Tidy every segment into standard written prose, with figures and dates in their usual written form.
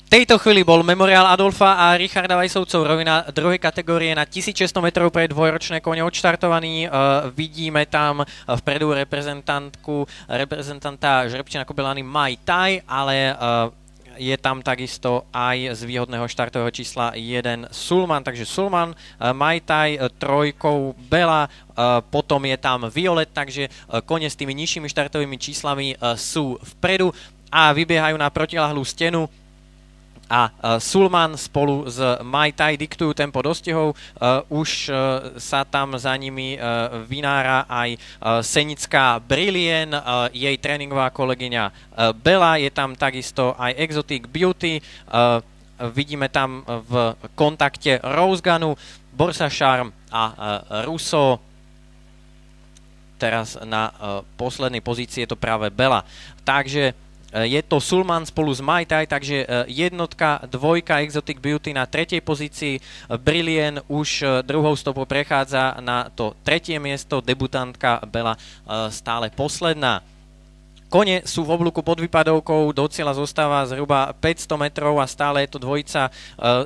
V tejto chvíli bol memoriál Adolfa a Richarda Vajsovcov rovina druhej kategórie na 1600 metrov pre dvojročné kone odštartovaný. Vidíme tam vpredu reprezentanta Žrebčina Kobylany Mai Tai, ale je tam takisto aj z výhodného štartového čísla jeden Sulman, takže Sulman, Mai Tai, trojkou Bela, potom je tam Violet, takže kone s tými nižšími štartovými číslami sú vpredu a vybiehajú na protilahlú stenu. A Sulman spolu s Mai Tai diktujú tempo dostihov, už sa tam za nimi vynára aj senická Brilliant, jej tréningová kolegyňa Bela, je tam takisto aj Exotic Beauty, vidíme tam v kontakte Rosegunu, Borsa Charm a Russo. Teraz na poslednej pozícii je to práve Bela. Takže je to Sulman spolu s Mai Tai, takže jednotka, dvojka Exotic Beauty na tretej pozícii, Brilliant už druhou stopou prechádza na to tretie miesto, debutantka Bela stále posledná. Kone sú v oblúku pod výpadovkou, do cieľa zostáva zhruba 500 metrov a stále je to dvojica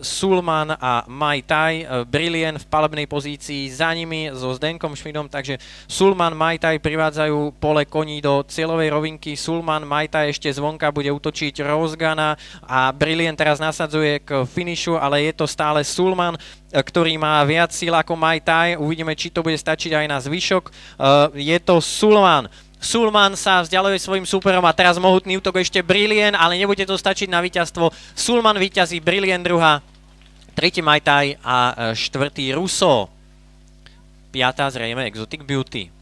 Sulman a Mai Tai, Brilliant v palebnej pozícii za nimi so Zdenkom Šmidom, takže Sulman, Mai Tai privádzajú pole koní do cieľovej rovinky, Sulman, Mai Tai ešte zvonka bude útočiť Roseguna a Brilliant teraz nasadzuje k finišu, ale je to stále Sulman, ktorý má viac síl ako Mai Tai, uvidíme, či to bude stačiť aj na zvyšok, je to Sulman. Sulman sa vzdialuje svojim súperom a teraz mohutný útok ešte Brilliant, ale nebude to stačiť na víťazstvo. Sulman víťazí, Brilliant druhá, tretí Mai Tai a štvrtý Russo. Piatá zrejme Exotic Beauty.